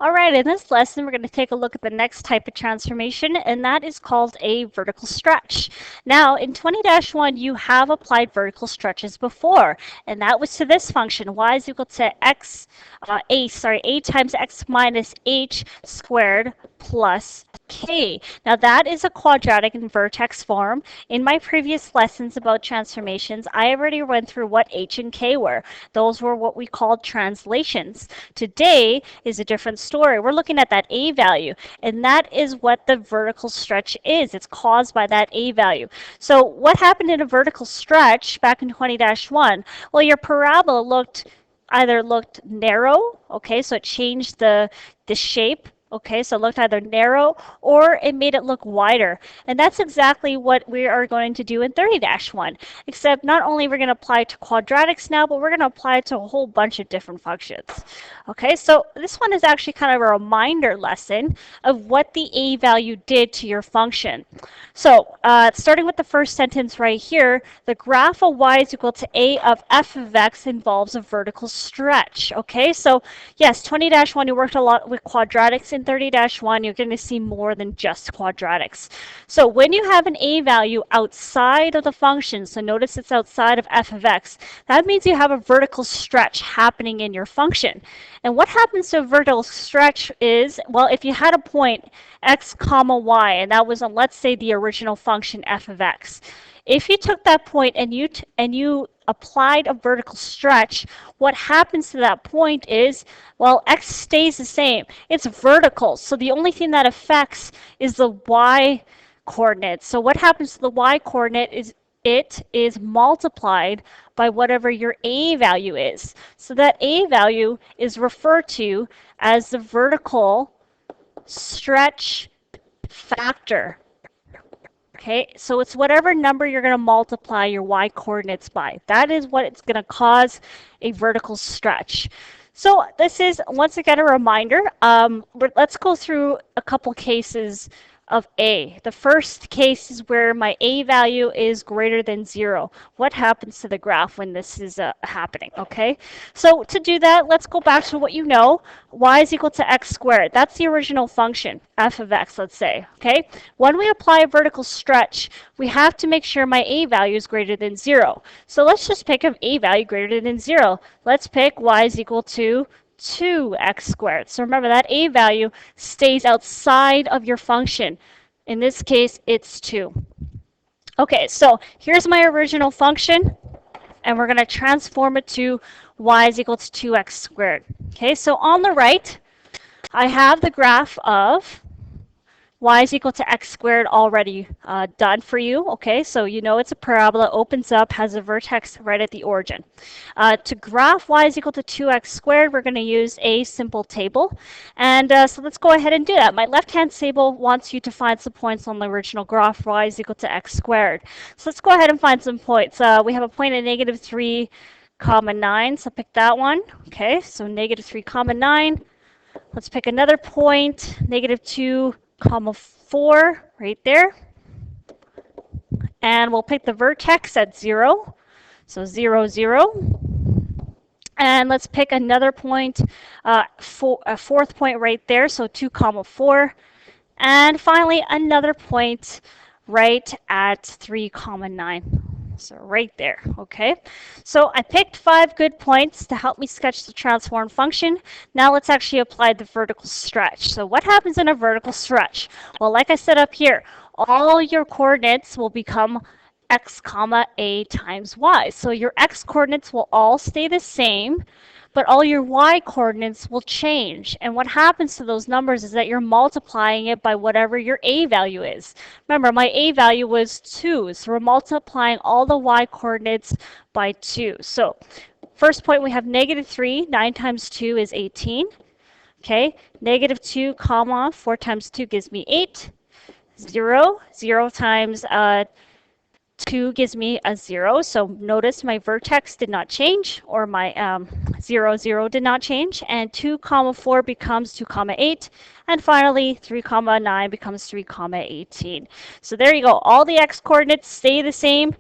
All right, in this lesson, we're going to take a look at the next type of transformation, and that is called a vertical stretch. Now, in 20-1, you have applied vertical stretches before, and that was to this function, y is equal to a times x minus h squared plus k. Now, that is a quadratic in vertex form. In my previous lessons about transformations, I already went through what h and k were. Those were what we called translations. Today is a different story. We're looking at that a value, and that is what the vertical stretch is. It's caused by that a value. So what happened in a vertical stretch back in 20-1? Well, your parabola either looked narrow, okay, so it changed the shape. Okay, so it looked either narrow or it made it look wider. And that's exactly what we are going to do in 30-1, except not only we're going to apply it to quadratics now, but we're going to apply it to a whole bunch of different functions. Okay, so this one is actually kind of a reminder lesson of what the a value did to your function. So starting with the first sentence right here, the graph of y is equal to a of f of x involves a vertical stretch. Okay, so yes, 20-1, you worked a lot with quadratics. In 30-1, you're going to see more than just quadratics. So when you have an a value outside of the function, so notice it's outside of f of x, that means you have a vertical stretch happening in your function. And what happens to a vertical stretch is, well, if you had a point x comma y, and that was on, let's say, the original function f of x. If you took that point and you applied a vertical stretch, what happens to that point is, well, x stays the same. It's vertical, so the only thing that affects is the y coordinate. So what happens to the y coordinate is it is multiplied by whatever your a value is. So that a value is referred to as the vertical stretch factor. Okay, so it's whatever number you're going to multiply your y coordinates by. That is what it's going to cause a vertical stretch. So this is, once again, a reminder. Let's go through a couple cases of a. The first case is where my a value is greater than 0. What happens to the graph when this is happening? Okay, so to do that, let's go back to what you know. Y is equal to x squared. That's the original function, f of x, let's say. Okay, when we apply a vertical stretch, we have to make sure my a value is greater than 0. So let's just pick an a value greater than 0. Let's pick y is equal to 2x squared. So remember, that a value stays outside of your function. In this case, it's 2. Okay, so here's my original function, and we're going to transform it to y is equal to 2x squared. Okay, so on the right, I have the graph of y is equal to x squared already done for you. Okay, so you know it's a parabola, opens up, has a vertex right at the origin. To graph y is equal to 2x squared, we're going to use a simple table. And so let's go ahead and do that. My left-hand table wants you to find some points on the original graph, y is equal to x squared. So let's go ahead and find some points. We have a point at negative 3, comma 9, so pick that one. Okay, so negative 3, comma 9. Let's pick another point, negative 2, comma 4, right there. And we'll pick the vertex at 0, so 0, 0. And let's pick another point, a fourth point right there, so 2, comma 4. And finally, another point right at 3, comma 9. So right there, okay? So I picked 5 good points to help me sketch the transform function. Now let's actually apply the vertical stretch. So what happens in a vertical stretch? Well, like I said up here, all your coordinates will become x comma a times y. So your x coordinates will all stay the same, but all your y coordinates will change. And what happens to those numbers is that you're multiplying it by whatever your a value is. Remember, my a value was 2, so we're multiplying all the y coordinates by 2. So first point, we have negative 3. 9 times 2 is 18. Okay, negative 2, comma 4 times 2 gives me 8. 0. 0 times 2 gives me a 0. So notice my vertex did not change, or my 0, 0 did not change. And 2, comma 4 becomes 2, comma 8. And finally, 3, comma 9 becomes 3, comma 18. So there you go. All the x coordinates stay the same.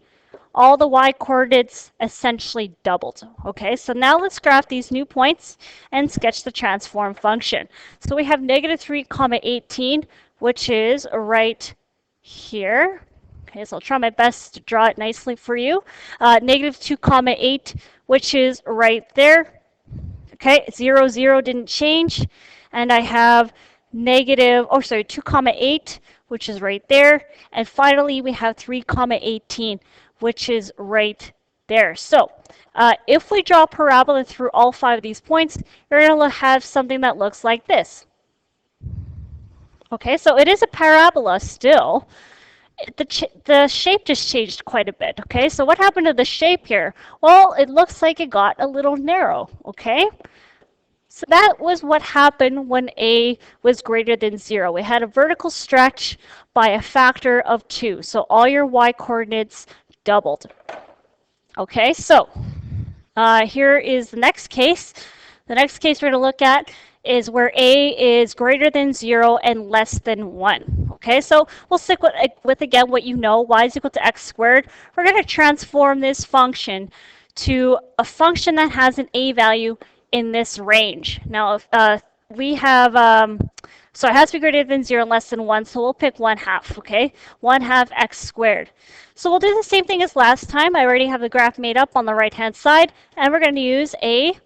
all the y coordinates essentially doubled. Okay, so now let's graph these new points and sketch the transform function. So we have negative 3 comma 18, which is right here. Okay, so I'll try my best to draw it nicely for you. Negative 2 comma 8, which is right there. Okay, 0, 0 didn't change. And I have negative, 2 comma 8, which is right there. And finally, we have 3 comma 18, which is right there. So if we draw a parabola through all 5 of these points, you're going to have something that looks like this. Okay, so it is a parabola still. The shape just changed quite a bit. Okay, so what happened to the shape here? Well, it looks like it got a little narrow. Okay, so that was what happened when a was greater than 0. We had a vertical stretch by a factor of 2. So all your y coordinates doubled. Okay, so here is the next case. The next case we're going to look at is where a is greater than 0 and less than 1. Okay, so we'll stick with again what you know, y is equal to x squared. We're going to transform this function to a function that has an a value in this range. Now, if we have, so it has to be greater than 0 and less than 1, so we'll pick 1/2, okay? 1/2 x squared. So we'll do the same thing as last time. I already have the graph made up on the right-hand side, and we're going to use a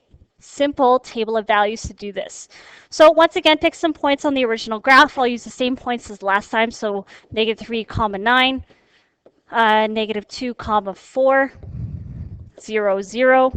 simple table of values to do this. So once again, pick some points on the original graph. I'll use the same points as last time, so negative 3 comma 9, negative 2 comma 4, 0, 0,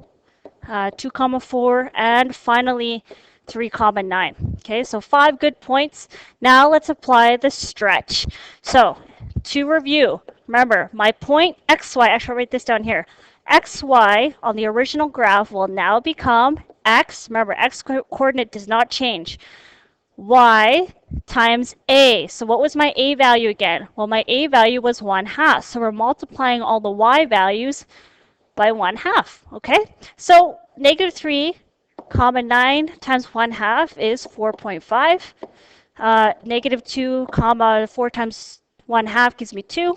2 comma 4, and finally 3 comma 9. Okay, so 5 good points. Now let's apply the stretch. So to review, remember my point xy, actually I'll write this down here, xy on the original graph will now become x, remember x coordinate does not change, y times a. So what was my a value again? Well, my a value was 1/2, so we're multiplying all the y values by 1/2, okay? So negative 3 comma 9 times 1/2 is 4.5. Negative 2 comma 4 times 1/2 gives me 2.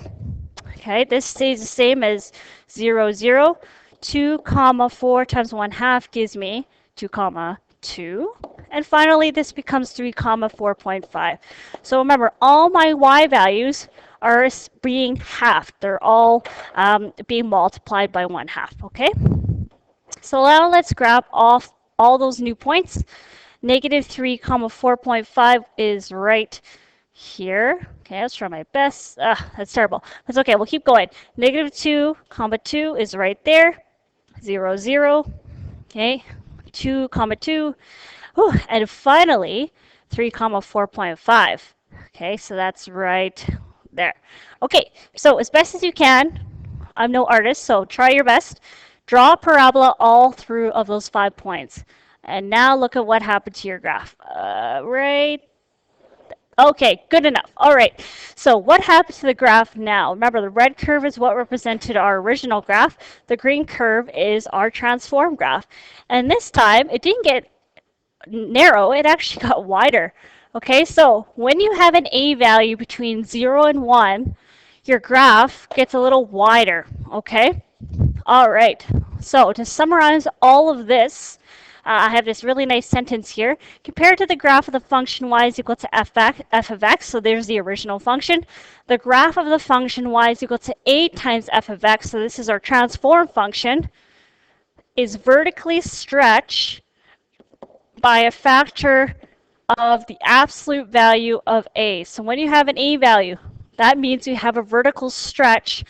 Okay, this stays the same as 0, 0. 2 comma 4 times 1/2 gives me 2 comma 2. And finally, this becomes 3 comma 4.5. So remember, all my y values are being halved. They're all being multiplied by 1/2, okay? So now let's grab off all those new points. Negative 3 comma 4.5 is right here. Okay, let's try my best. That's terrible. That's okay, we'll keep going. Negative 2 comma 2 is right there. 0, 0. Okay, 2 comma 2. Whew. And finally, 3 comma 4.5. Okay, so that's right there. Okay, so as best as you can, I'm no artist, so try your best. Draw a parabola all through of those 5 points. And now look at what happened to your graph. Right. Okay, good enough. All right. So what happened to the graph now? Remember, the red curve is what represented our original graph. The green curve is our transform graph. And this time, it didn't get narrow, it actually got wider. Okay, so when you have an a value between 0 and 1, your graph gets a little wider. Okay? All right. So to summarize all of this, I have this really nice sentence here. Compared to the graph of the function y is equal to f of x, so there's the original function. The graph of the function y is equal to a times f of x, so this is our transform function, is vertically stretched by a factor of the absolute value of a. So when you have an a value, that means you have a vertical stretch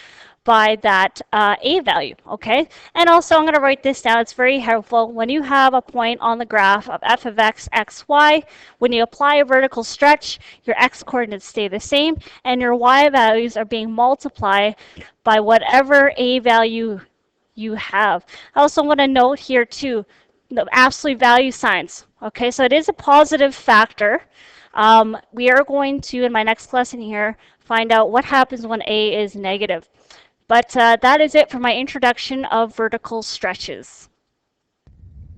by that a value, okay? And also, I'm going to write this down. It's very helpful. When you have a point on the graph of f of x, x, y, when you apply a vertical stretch, your x coordinates stay the same, and your y values are being multiplied by whatever a value you have. I also want to note here, too, the absolute value signs. Okay, so it is a positive factor. We are going to, in my next lesson here, find out what happens when a is negative. But that is it for my introduction of vertical stretches.